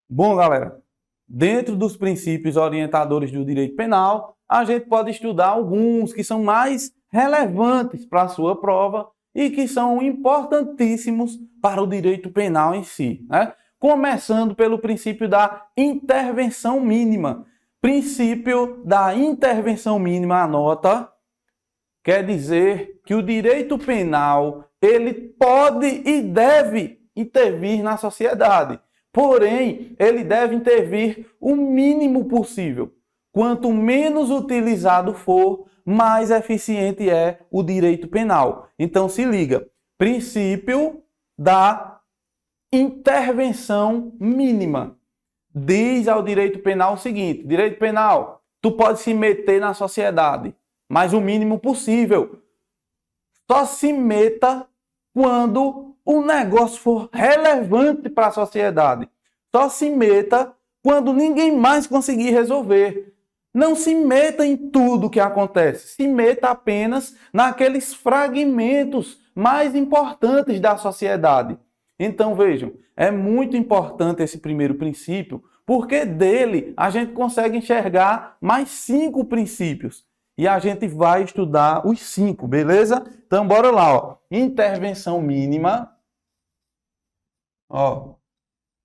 Bom, galera, dentro dos princípios orientadores do direito penal, a gente pode estudar alguns que são mais relevantes para a sua prova e que são importantíssimos para o direito penal em si, né? Começando pelo princípio da intervenção mínima. Princípio da intervenção mínima, anota, quer dizer que o direito penal ele pode e deve intervir na sociedade. Porém, ele deve intervir o mínimo possível. Quanto menos utilizado for, mais eficiente é o direito penal. Então, se liga. Princípio da intervenção mínima. Diz ao direito penal o seguinte: direito penal, tu pode se meter na sociedade, mas o mínimo possível. Só se meta quando o negócio for relevante para a sociedade. Só se meta quando ninguém mais conseguir resolver. Não se meta em tudo que acontece. Se meta apenas naqueles fragmentos mais importantes da sociedade. Então, vejam, é muito importante esse primeiro princípio, porque dele a gente consegue enxergar mais 5 princípios. E a gente vai estudar os 5, beleza? Então, bora lá, ó. Intervenção mínima. Ó,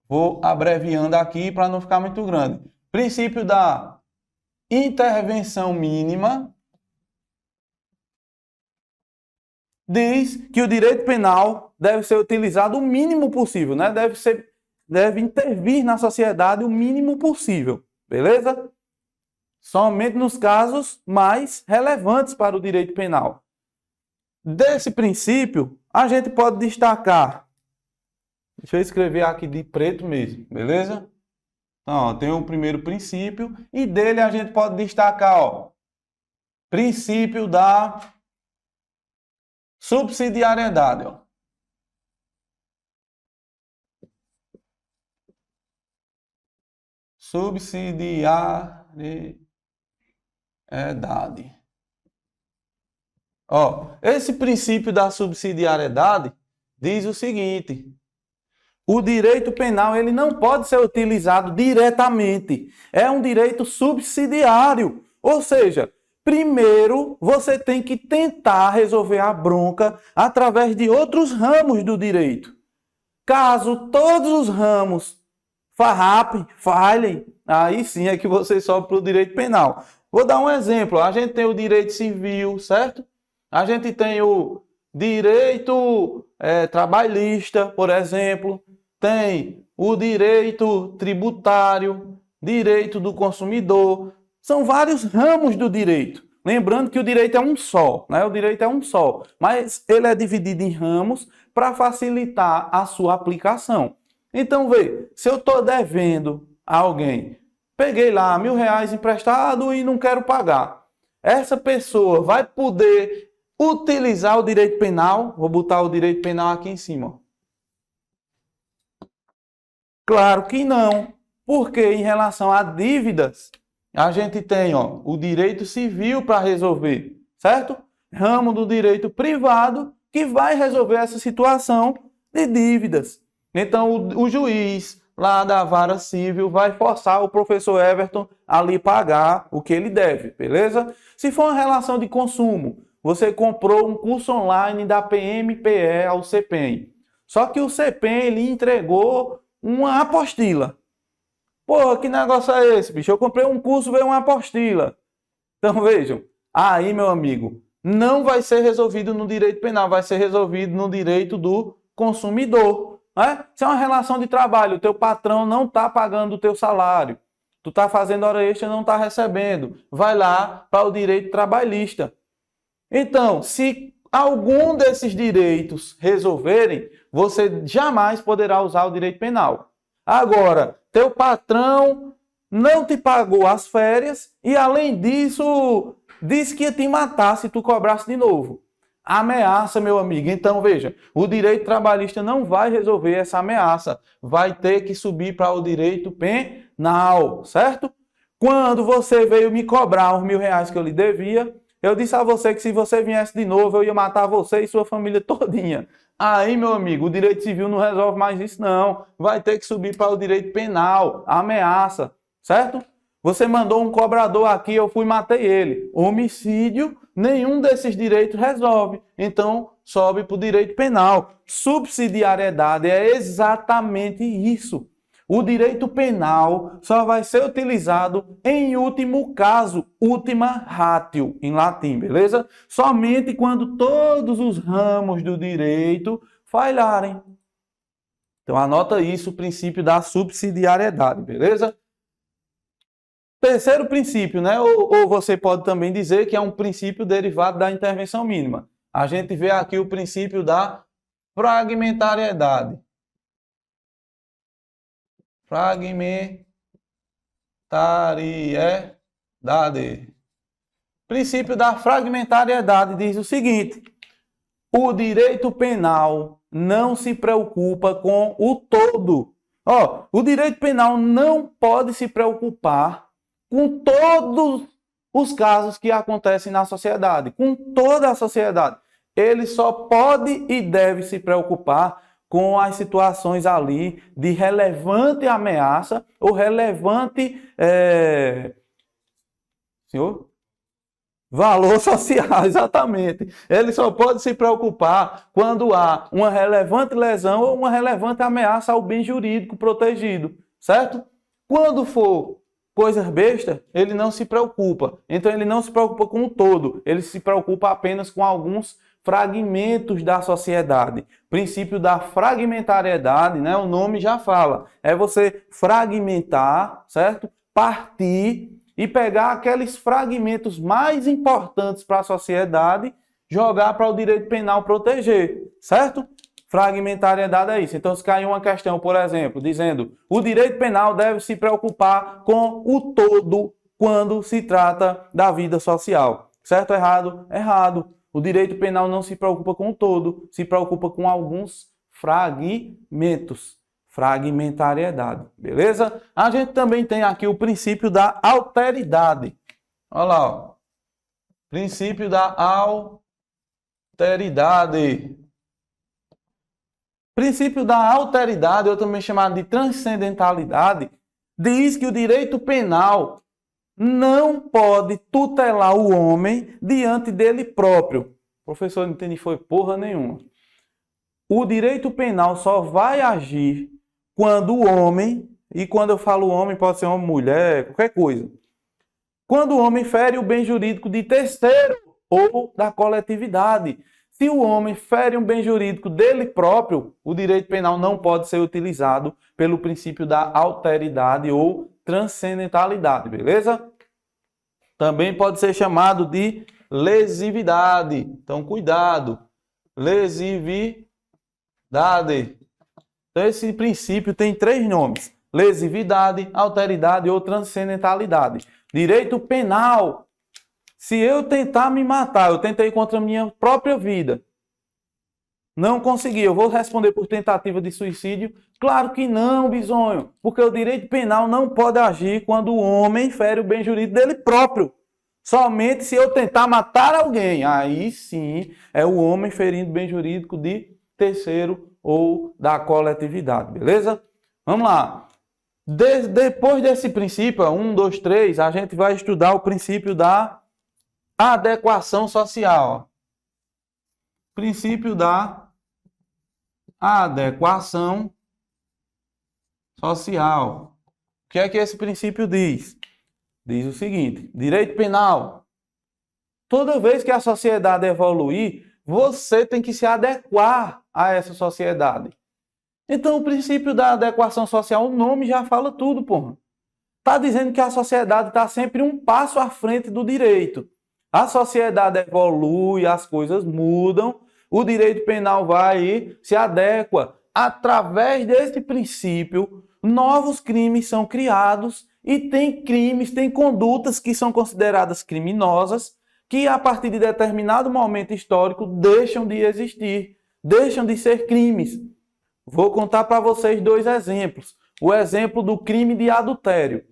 vou abreviando aqui para não ficar muito grande. Princípio da intervenção mínima diz que o direito penal deve ser utilizado o mínimo possível, né? Deve intervir na sociedade o mínimo possível, beleza? Somente nos casos mais relevantes para o direito penal. Desse princípio, a gente pode destacar. Deixa eu escrever aqui de preto mesmo, beleza? Então, ó, tem o primeiro princípio e dele a gente pode destacar, ó, princípio da subsidiariedade, ó. Subsidiariedade. Ó, esse princípio da subsidiariedade diz o seguinte: o direito penal ele não pode ser utilizado diretamente. É um direito subsidiário. Ou seja, primeiro você tem que tentar resolver a bronca através de outros ramos do direito. Caso todos os ramos falhem, aí sim é que você sobe para o direito penal. Vou dar um exemplo. A gente tem o direito civil, certo? A gente tem o direito trabalhista, por exemplo. Tem o direito tributário, direito do consumidor. São vários ramos do direito. Lembrando que o direito é um só, né? O direito é um só, mas ele é dividido em ramos para facilitar a sua aplicação. Então, vê, se eu estou devendo a alguém, peguei lá R$1.000 emprestado e não quero pagar. Essa pessoa vai poder utilizar o direito penal? Vou botar o direito penal aqui em cima. Claro que não, porque em relação a dívidas, a gente tem, ó, o direito civil para resolver, certo? Ramo do direito privado que vai resolver essa situação de dívidas. Então, o juiz lá da vara civil vai forçar o professor Everton a lhe pagar o que ele deve, beleza? Se for uma relação de consumo, você comprou um curso online da PMPE ao CPEM. Só que o CPEM lhe entregou uma apostila. Porra, que negócio é esse, bicho? Eu comprei um curso, veio uma apostila. Então, vejam, aí, meu amigo, não vai ser resolvido no direito penal, vai ser resolvido no direito do consumidor. Né? Se é uma relação de trabalho, o teu patrão não está pagando o teu salário, tu está fazendo hora extra e não está recebendo, vai lá para o direito trabalhista. Então, se algum desses direitos resolverem, você jamais poderá usar o direito penal. Agora, teu patrão não te pagou as férias e, além disso, disse que ia te matar se tu cobrasse de novo. Ameaça, meu amigo. Então, veja, o direito trabalhista não vai resolver essa ameaça. Vai ter que subir para o direito penal, certo? Quando você veio me cobrar os R$1.000 que eu lhe devia, eu disse a você que se você viesse de novo, eu ia matar você e sua família todinha. Aí, meu amigo, o direito civil não resolve mais isso, não. Vai ter que subir para o direito penal, ameaça, certo? Você mandou um cobrador aqui, eu fui e matei ele. Homicídio, nenhum desses direitos resolve. Então, sobe para o direito penal. Subsidiariedade é exatamente isso. O direito penal só vai ser utilizado em último caso, ultima ratio, em latim, beleza? Somente quando todos os ramos do direito falharem. Então, anota isso, o princípio da subsidiariedade, beleza? Terceiro princípio, né? Ou você pode também dizer que é um princípio derivado da intervenção mínima. A gente vê aqui o princípio da fragmentariedade. Fragmentariedade. Princípio da fragmentariedade diz o seguinte: o direito penal não se preocupa com o todo. O direito penal não pode se preocupar com todos os casos que acontecem na sociedade, com toda a sociedade. Ele só pode e deve se preocupar com as situações ali de relevante ameaça ou relevante valor social, exatamente. Ele só pode se preocupar quando há uma relevante lesão ou uma relevante ameaça ao bem jurídico protegido, certo? Quando for coisas bestas, ele não se preocupa. Então, ele não se preocupa com o todo, ele se preocupa apenas com alguns fragmentos da sociedade. Princípio da fragmentariedade, né? O nome já fala. É você fragmentar, certo? Partir e pegar aqueles fragmentos mais importantes para a sociedade, jogar para o direito penal proteger, certo? Fragmentariedade é isso. Então, se cair uma questão, por exemplo, dizendo o direito penal deve se preocupar com o todo quando se trata da vida social. Certo ou errado? Errado. O direito penal não se preocupa com o todo, se preocupa com alguns fragmentos. Fragmentariedade, beleza? A gente também tem aqui o princípio da alteridade. Olha lá, ó. Princípio da alteridade. Princípio da alteridade, ou também chamado de transcendentalidade, diz que o direito penal não pode tutelar o homem diante dele próprio. O professor não entende foi porra nenhuma. O direito penal só vai agir quando o homem, e quando eu falo homem, pode ser homem, mulher, qualquer coisa. Quando o homem fere o bem jurídico de terceiro ou da coletividade. Se o homem fere um bem jurídico dele próprio, o direito penal não pode ser utilizado pelo princípio da alteridade ou transcendentalidade, beleza? Também pode ser chamado de lesividade. Então, cuidado. Lesividade. Então, esse princípio tem 3 nomes: lesividade, alteridade ou transcendentalidade. Direito penal. Se eu tentar me matar, eu tentei contra a minha própria vida, não consegui, eu vou responder por tentativa de suicídio? Claro que não, bisonho, porque o direito penal não pode agir quando o homem fere o bem jurídico dele próprio. Somente se eu tentar matar alguém, aí sim é o homem ferindo o bem jurídico de terceiro ou da coletividade, beleza? Vamos lá. Depois desse princípio, 1, 2, 3, a gente vai estudar o princípio da adequação social. Princípio da adequação social. O que é que esse princípio diz? Diz o seguinte: direito penal. Toda vez que a sociedade evoluir, você tem que se adequar a essa sociedade. Então, o princípio da adequação social, o nome já fala tudo, porra. Está dizendo que a sociedade está sempre um passo à frente do direito. A sociedade evolui, as coisas mudam, o direito penal vai e se adequa. Através desse princípio, novos crimes são criados e tem crimes, tem condutas que são consideradas criminosas, que a partir de determinado momento histórico deixam de existir, deixam de ser crimes. Vou contar para vocês 2 exemplos. O exemplo do crime de adultério.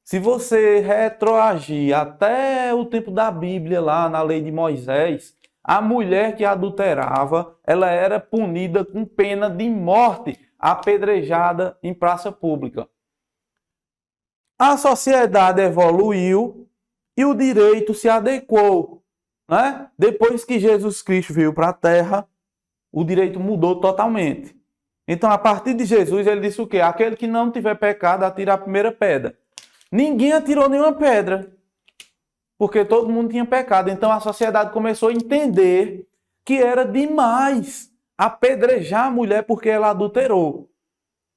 Se você retroagir até o tempo da Bíblia, lá na lei de Moisés, A mulher que adulterava, ela era punida com pena de morte, apedrejada em praça pública. A sociedade evoluiu e o direito se adequou, né? Depois que Jesus Cristo veio para a Terra, o direito mudou totalmente. Então, a partir de Jesus, ele disse o quê? Aquele que não tiver pecado, atira a primeira pedra. Ninguém atirou nenhuma pedra, porque todo mundo tinha pecado. Então, a sociedade começou a entender que era demais apedrejar a mulher porque ela adulterou.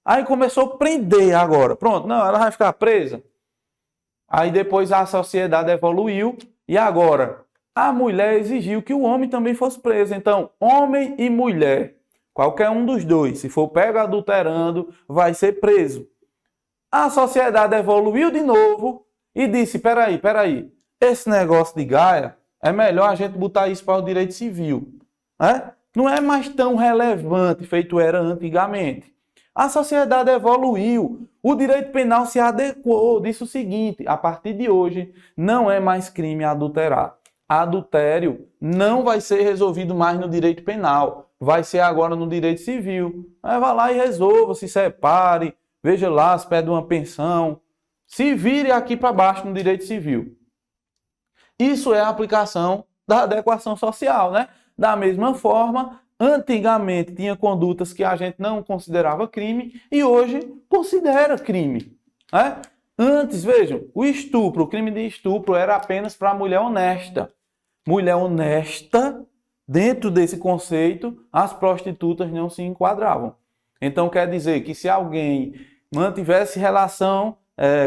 Aí começou a prender agora. Pronto, não, ela vai ficar presa. Aí depois a sociedade evoluiu e agora a mulher exigiu que o homem também fosse preso. Então, homem e mulher, qualquer um dos dois, se for pego adulterando, vai ser preso. A sociedade evoluiu de novo e disse, peraí, esse negócio de Gaia, é melhor a gente botar isso para o direito civil. Né? Não é mais tão relevante feito era antigamente. A sociedade evoluiu, o direito penal se adequou, disse o seguinte, a partir de hoje não é mais crime adulterar. Adultério não vai ser resolvido mais no direito penal, vai ser agora no direito civil. Aí vai lá e resolva, se separe, veja lá, se pede uma pensão, se vire aqui para baixo no direito civil. Isso é a aplicação da adequação social, né? Da mesma forma, antigamente tinha condutas que a gente não considerava crime e hoje considera crime. Né? Antes, vejam, o crime de estupro era apenas para mulher honesta. Mulher honesta, dentro desse conceito, as prostitutas não se enquadravam. Então quer dizer que se alguém mantivesse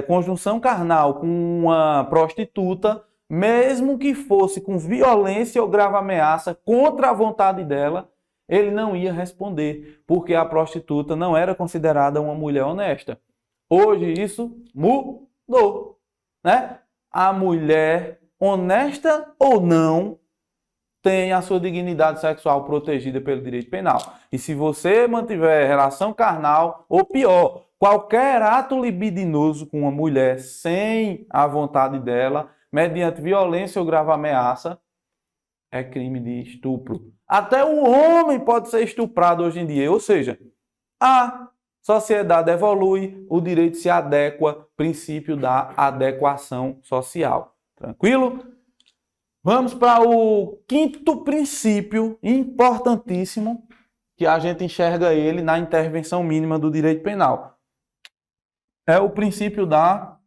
conjunção carnal com uma prostituta, mesmo que fosse com violência ou grave ameaça contra a vontade dela, ele não ia responder, porque a prostituta não era considerada uma mulher honesta. Hoje isso mudou, né? A mulher, honesta ou não, tem a sua dignidade sexual protegida pelo direito penal. E se você mantiver relação carnal, ou pior, qualquer ato libidinoso com uma mulher sem a vontade dela, mediante violência ou grave ameaça, é crime de estupro. Até o homem pode ser estuprado hoje em dia. Ou seja, a sociedade evolui, o direito se adequa, princípio da adequação social. Tranquilo? Vamos para o quinto princípio importantíssimo, que a gente enxerga ele na intervenção mínima do direito penal. É o princípio da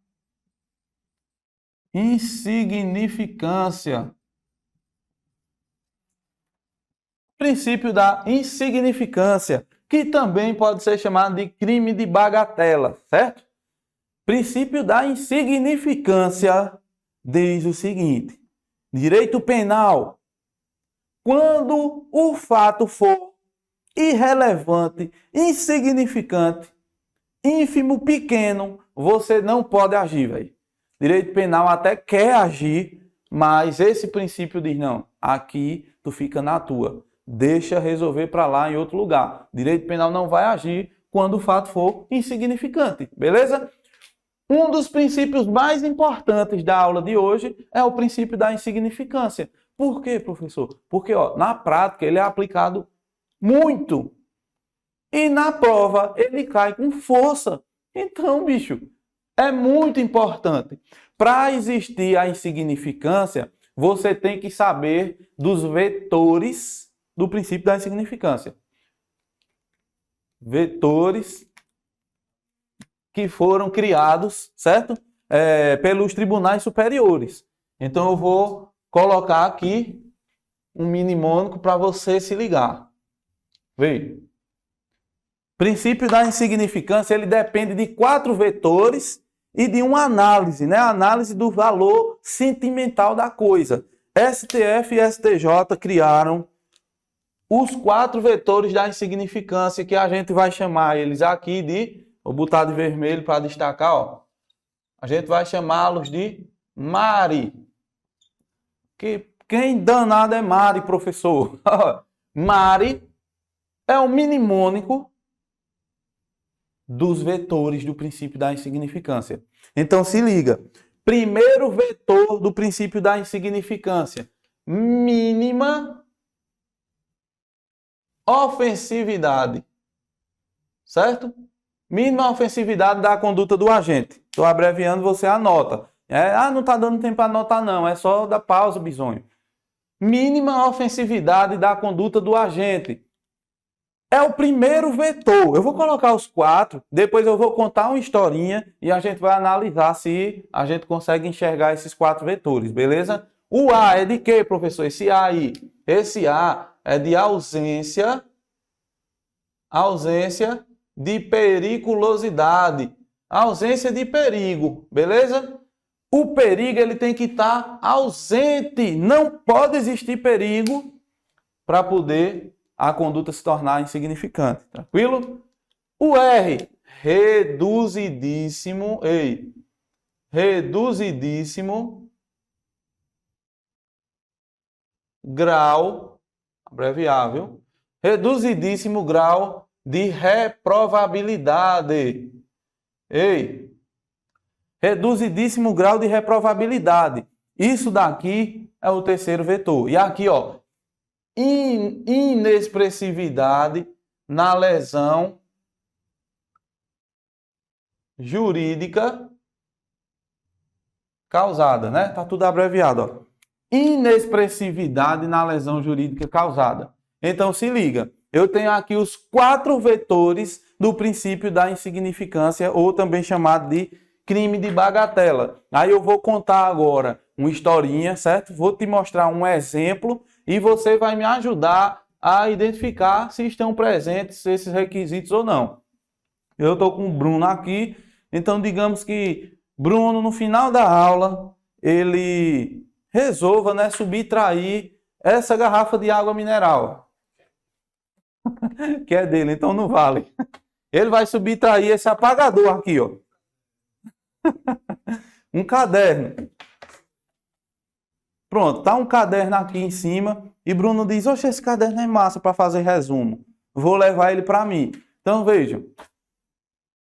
insignificância. Princípio da insignificância, que também pode ser chamado de crime de bagatela, certo? Princípio da insignificância diz o seguinte: direito penal, quando o fato for irrelevante, insignificante, ínfimo, pequeno, você não pode agir, velho. Direito penal até quer agir, mas esse princípio diz, não, aqui tu fica na tua. Deixa resolver para lá em outro lugar. Direito penal não vai agir quando o fato for insignificante, beleza? Um dos princípios mais importantes da aula de hoje é o princípio da insignificância. Por quê, professor? Porque na prática ele é aplicado muito. E na prova ele cai com força. Então, bicho, é muito importante. Para existir a insignificância, você tem que saber dos vetores do princípio da insignificância. Vetores que foram criados, certo? Pelos tribunais superiores. Então eu vou colocar aqui um mnemônico para você se ligar. Veja. Princípio da insignificância, ele depende de 4 vetores e de uma análise, né? Análise do valor sentimental da coisa. STF e STJ criaram os 4 vetores da insignificância, que a gente vai chamar eles aqui de, vou botar de vermelho para destacar, ó. A gente vai chamá-los de Mari. Quem danado é Mari, professor? Mari é o mnemônico dos vetores do princípio da insignificância. Então se liga. Primeiro vetor do princípio da insignificância: mínima ofensividade. Certo? Mínima ofensividade da conduta do agente. Estou abreviando, você anota. Não está dando tempo para anotar, não. É só dar pausa, bisonho. Mínima ofensividade da conduta do agente. É o primeiro vetor. Eu vou colocar os 4, depois eu vou contar uma historinha e a gente vai analisar se a gente consegue enxergar esses 4 vetores, beleza? O A é de quê, professor? Esse A aí. Esse A é de ausência de periculosidade. Ausência de perigo, beleza? O perigo ele tem que estar ausente. Não pode existir perigo para poder a conduta se tornar insignificante. Tranquilo? O R, reduzidíssimo. Reduzidíssimo grau, abreviável. Reduzidíssimo grau de reprovabilidade. Reduzidíssimo grau de reprovabilidade. Isso daqui é o terceiro vetor. E aqui, ó, inexpressividade na lesão jurídica causada, né? Tá tudo abreviado, ó. Inexpressividade na lesão jurídica causada. Então, se liga. Eu tenho aqui os 4 vetores do princípio da insignificância, ou também chamado de crime de bagatela. Aí eu vou contar agora uma historinha, certo? Vou te mostrar um exemplo e você vai me ajudar a identificar se estão presentes esses requisitos ou não. Eu estou com o Bruno aqui, então digamos que Bruno, no final da aula, ele resolva, né, subtrair essa garrafa de água mineral, que é dele, então não vale. Ele vai subtrair esse apagador aqui, ó. Um caderno. Pronto, tá um caderno aqui em cima e Bruno diz, oxe, esse caderno é massa para fazer resumo. Vou levar ele para mim. Então vejam,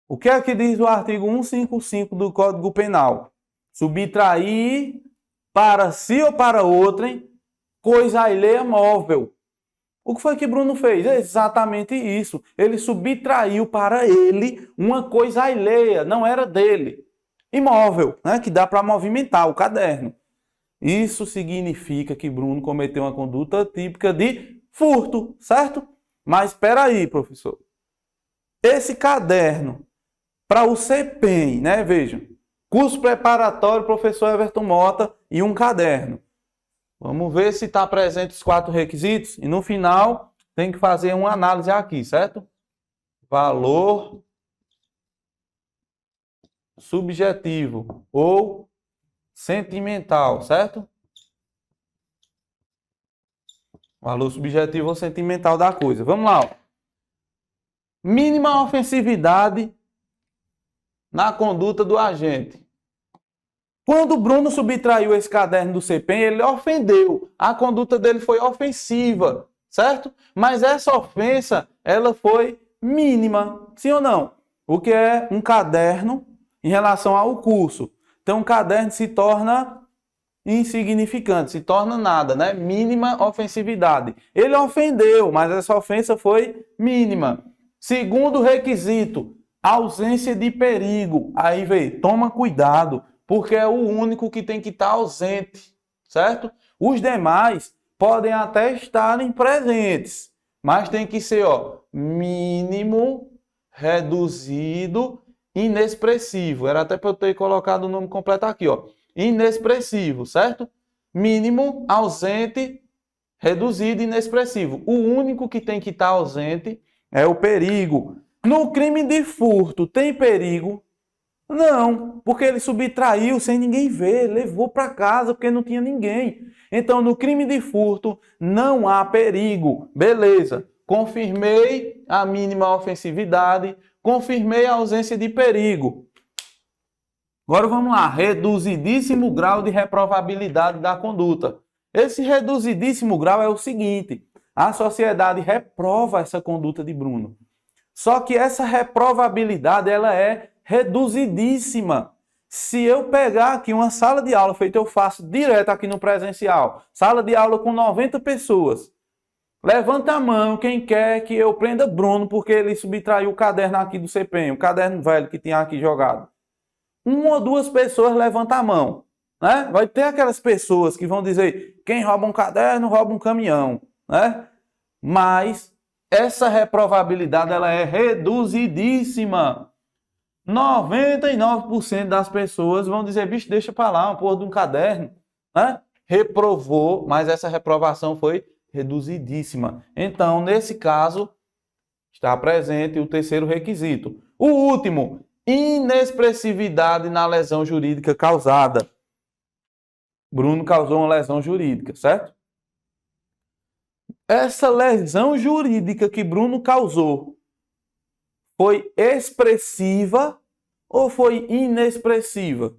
o que é que diz o artigo 155 do Código Penal? Subtrair para si ou para outrem coisa alheia móvel. O que foi que Bruno fez? É exatamente isso. Ele subtraiu para ele uma coisa alheia, não era dele. Imóvel, né? Que dá para movimentar o caderno. Isso significa que Bruno cometeu uma conduta típica de furto, certo? Mas espera aí, professor. Esse caderno, para o CPEM, né? Vejam, curso preparatório, professor Everton Mota e um caderno. Vamos ver se está presente os 4 requisitos e no final tem que fazer uma análise aqui, certo? Valor subjetivo ou sentimental, certo? Valor subjetivo ou sentimental da coisa. Vamos lá, ó. Mínima ofensividade na conduta do agente. Quando o Bruno subtraiu esse caderno do CPEM, ele ofendeu. A conduta dele foi ofensiva, certo? Mas essa ofensa, ela foi mínima, sim ou não? O que é um caderno em relação ao curso? Então, um caderno se torna insignificante, se torna nada, né? Mínima ofensividade. Ele ofendeu, mas essa ofensa foi mínima. Segundo requisito, ausência de perigo. Aí, veio, toma cuidado, porque é o único que tem que estar ausente, certo? Os demais podem até estarem presentes, mas tem que ser, ó, mínimo, reduzido, inexpressivo. Era até para eu ter colocado o nome completo aqui, ó. Inexpressivo, certo? Mínimo, ausente, reduzido, inexpressivo. O único que tem que estar ausente é o perigo. No crime de furto, tem perigo? Não, porque ele subtraiu sem ninguém ver, levou para casa porque não tinha ninguém. Então, no crime de furto, não há perigo. Beleza, confirmei a mínima ofensividade, confirmei a ausência de perigo. Agora vamos lá, reduzidíssimo grau de reprovabilidade da conduta. Esse reduzidíssimo grau é o seguinte, a sociedade reprova essa conduta de Bruno. Só que essa reprovabilidade, ela é reduzidíssima. Se eu pegar aqui uma sala de aula, feito eu faço direto aqui no presencial, sala de aula com 90 pessoas, Levanta a mão quem quer que eu prenda Bruno porque ele subtraiu o caderno aqui do CPEM, o caderno velho que tinha aqui jogado. Uma ou duas pessoas levantam a mão, né? Vai ter aquelas pessoas que vão dizer, quem rouba um caderno, rouba um caminhão, né? Mas essa reprovabilidade ela é reduzidíssima. 99% das pessoas vão dizer, bicho, deixa pra lá, uma porra de um caderno, né? Reprovou, mas essa reprovação foi reduzidíssima. Então, nesse caso, está presente o terceiro requisito. O último, inexpressividade na lesão jurídica causada. Bruno causou uma lesão jurídica, certo? Essa lesão jurídica que Bruno causou foi expressiva ou foi inexpressiva?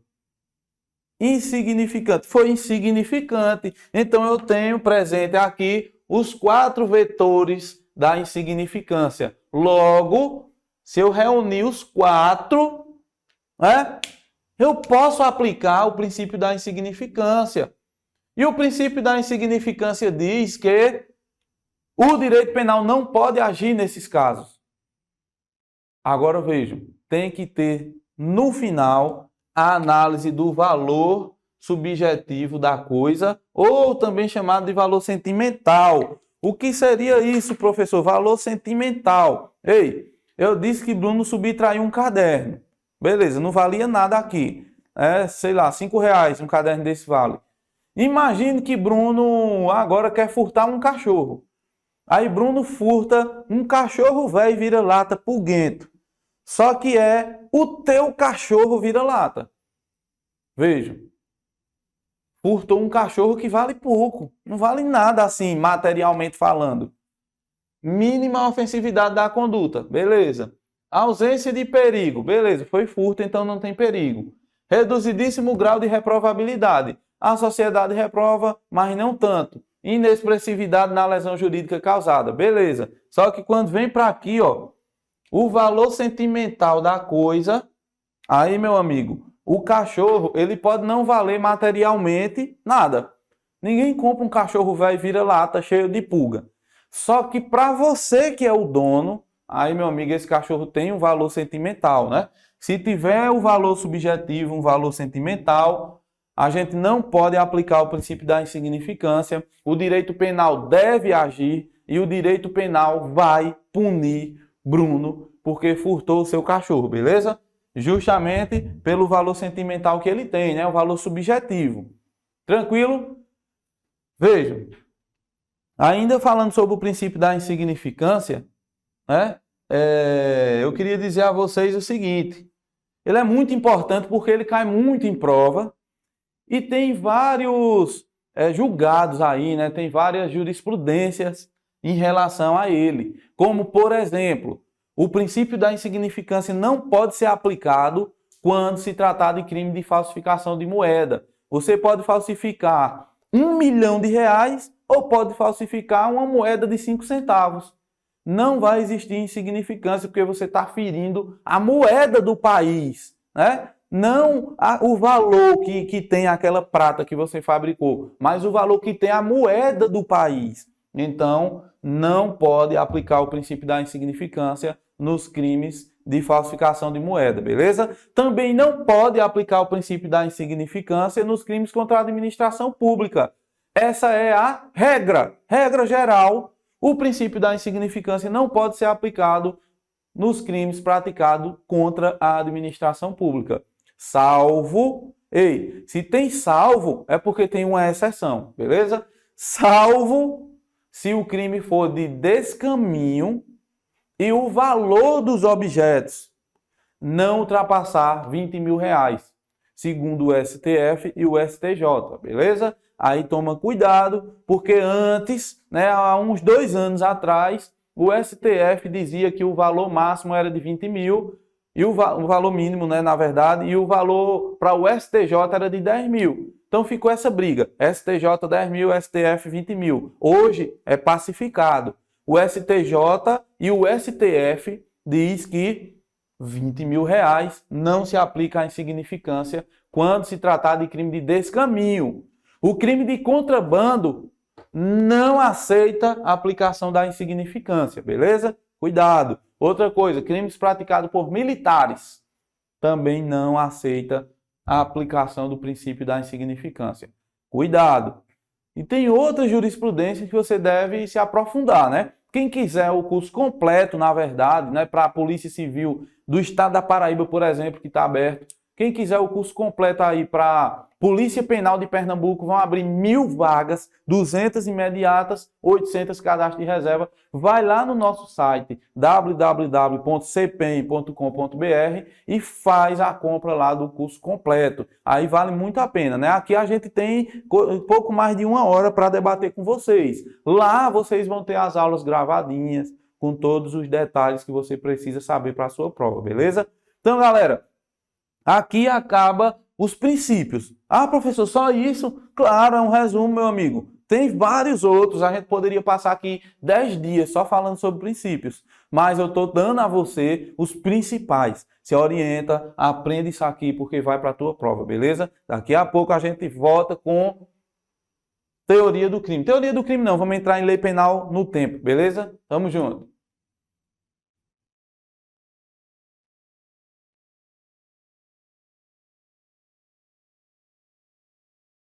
Insignificante. Foi insignificante. Então eu tenho presente aqui os 4 vetores da insignificância. Logo, se eu reunir os 4, né, eu posso aplicar o princípio da insignificância. E o princípio da insignificância diz que o direito penal não pode agir nesses casos. Agora vejam, tem que ter no final a análise do valor subjetivo da coisa, ou também chamado de valor sentimental. O que seria isso, professor? Valor sentimental. Ei, eu disse que Bruno subtraiu um caderno. Beleza, não valia nada aqui. Sei lá, R$5 um caderno desse vale. Imagine que Bruno agora quer furtar um cachorro. Aí Bruno furta um cachorro velho vira-lata pulguento. Só que é o teu cachorro vira-lata. Vejam. Furtou um cachorro que vale pouco. Não vale nada assim, materialmente falando. Mínima ofensividade da conduta. Beleza. Ausência de perigo. Beleza, foi furto, então não tem perigo. Reduzidíssimo grau de reprovabilidade. A sociedade reprova, mas não tanto. Inexpressividade na lesão jurídica causada. Beleza. Só que quando vem para aqui, ó, o valor sentimental da coisa, aí, meu amigo, o cachorro, ele pode não valer materialmente nada. Ninguém compra um cachorro velho vira-lata cheio de pulga. Só que para você que é o dono, aí, meu amigo, esse cachorro tem um valor sentimental, né? Se tiver o valor subjetivo, um valor sentimental, a gente não pode aplicar o princípio da insignificância. O direito penal deve agir e o direito penal vai punir Bruno porque furtou o seu cachorro, beleza? Justamente pelo valor sentimental que ele tem, né? O valor subjetivo. Tranquilo? Vejam. Ainda falando sobre o princípio da insignificância, né? Eu queria dizer a vocês o seguinte. Ele é muito importante porque ele cai muito em prova e tem vários julgados aí, né? Tem várias jurisprudências em relação a ele. Como, por exemplo, o princípio da insignificância não pode ser aplicado quando se tratar de crime de falsificação de moeda. Você pode falsificar R$1 milhão ou pode falsificar uma moeda de 5 centavos. Não vai existir insignificância porque você está ferindo a moeda do país, né? Não o valor que tem aquela prata que você fabricou, mas o valor que tem a moeda do país. Então, não pode aplicar o princípio da insignificância nos crimes de falsificação de moeda, beleza? Também não pode aplicar o princípio da insignificância nos crimes contra a administração pública. Essa é a regra geral. O princípio da insignificância não pode ser aplicado nos crimes praticados contra a administração pública. Salvo, se tem salvo, é porque tem uma exceção, beleza? Salvo se o crime for de descaminho e o valor dos objetos não ultrapassar R$20 mil, segundo o STF e o STJ, beleza? Aí toma cuidado, porque antes, né, há uns 2 anos atrás, o STF dizia que o valor máximo era de 20 mil, e o valor mínimo, né, na verdade, e o valor para o STJ era de 10 mil. Então ficou essa briga, STJ 10 mil, STF 20 mil. Hoje é pacificado. O STJ e o STF diz que R$20 mil não se aplica à insignificância quando se tratar de crime de descaminho. O crime de contrabando não aceita a aplicação da insignificância, beleza? Cuidado. Outra coisa, crimes praticados por militares também não aceita a aplicação do princípio da insignificância. Cuidado. E tem outras jurisprudências que você deve se aprofundar, né? Quem quiser o curso completo, na verdade, né, para a Polícia Civil do Estado da Paraíba, por exemplo, que está aberto. Quem quiser o curso completo aí para Polícia Penal de Pernambuco, vão abrir 1.000 vagas, 200 imediatas, 800 cadastros de reserva. Vai lá no nosso site www.cpem.com.br e faz a compra lá do curso completo. Aí vale muito a pena, né? Aqui a gente tem pouco mais de 1 hora para debater com vocês. Lá vocês vão ter as aulas gravadinhas, com todos os detalhes que você precisa saber para a sua prova, beleza? Então, galera, aqui acaba os princípios. Ah, professor, só isso? Claro, é um resumo, meu amigo. Tem vários outros, a gente poderia passar aqui 10 dias só falando sobre princípios. Mas eu estou dando a você os principais. Se orienta, aprende isso aqui, porque vai para a tua prova, beleza? Daqui a pouco a gente volta com teoria do crime. Teoria do crime não, vamos entrar em lei penal no tempo, beleza? Tamo junto.